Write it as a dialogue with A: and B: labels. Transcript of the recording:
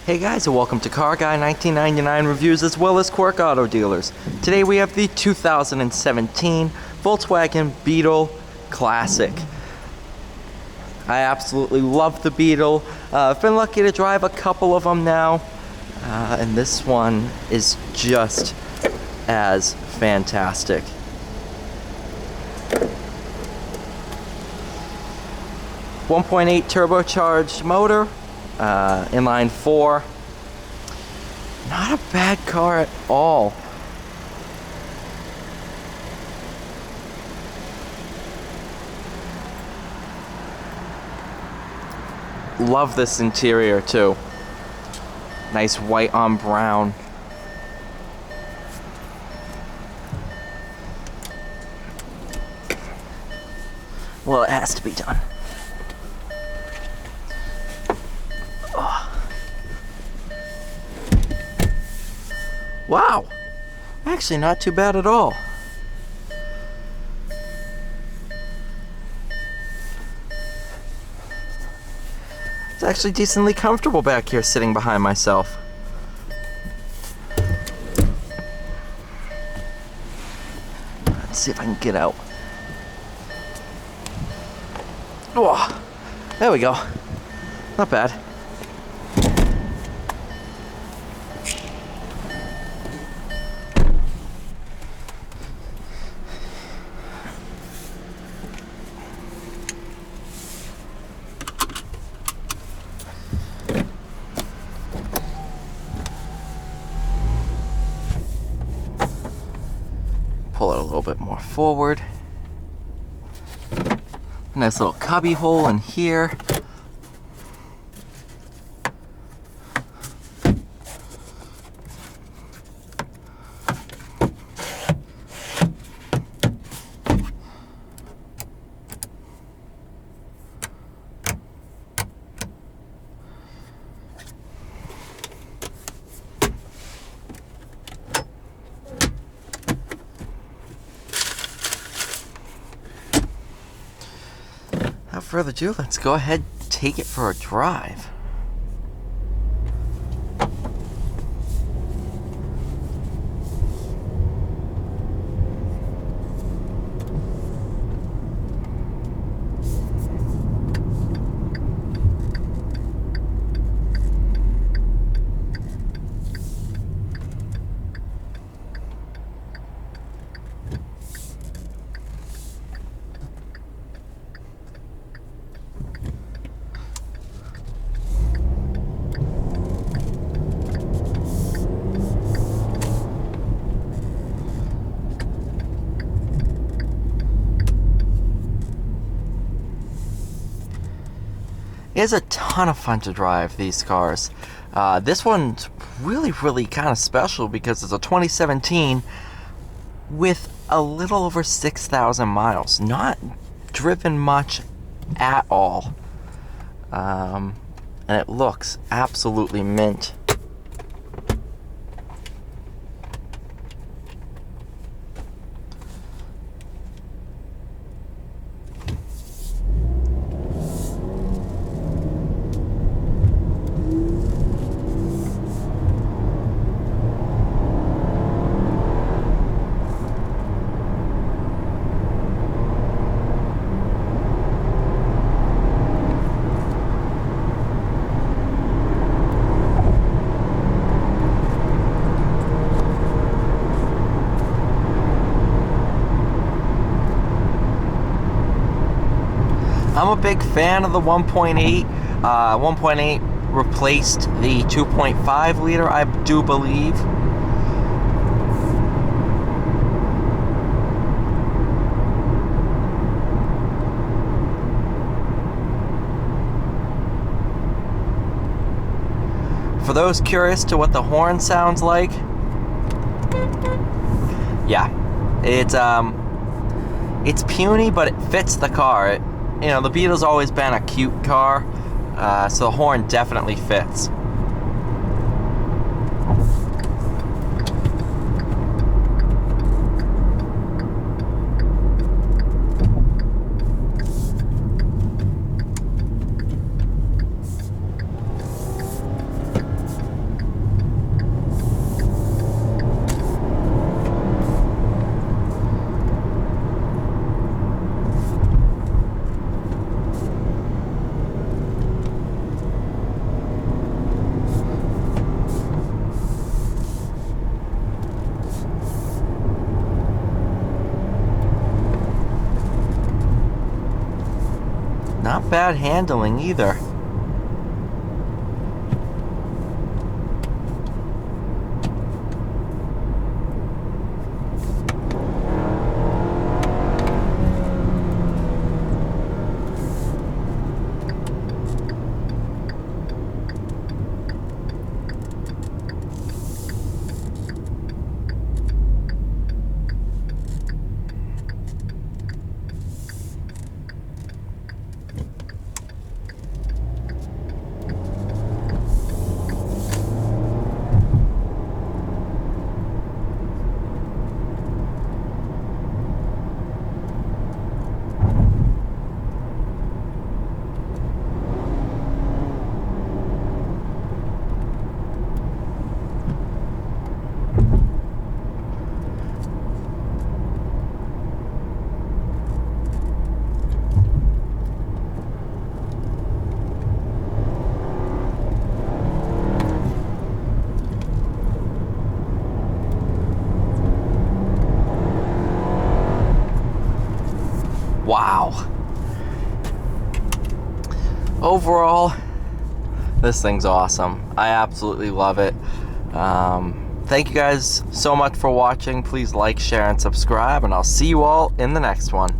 A: Hey guys, and welcome to Car Guy 1999 Reviews as well as Quirk Auto Dealers. Today we have the 2017 Volkswagen Beetle Classic. I absolutely love the Beetle. I've been lucky to drive a couple of them now, and this one is just as fantastic. .8 turbocharged motor. Inline 4. Not a bad car at all. Love this interior too. Nice white on brown. Well, it has to be done. Wow, actually not too bad at all. It's actually decently comfortable back here sitting behind myself. Let's see if I can get out. Oh, there we go. Not bad. Pull it a little bit more forward. Nice little cubby hole in here. Without further ado, let's go ahead and take it for a drive. It is a ton of fun to drive these cars. This one's really kind of special because it's a 2017 with a little over 6,000 miles. Not driven much at all. And it looks absolutely mint. I'm a big fan of the 1.8. 1.8 replaced the 2.5 liter, I do believe. For those curious to what the horn sounds like, yeah, it's puny, but it fits the car. You know, the Beetle's always been a cute car, so the horn definitely fits. bad handling either. Wow. Overall, this thing's awesome. I absolutely love it. Thank you guys so much for watching. Please like, share, and subscribe, and I'll see you all in the next one.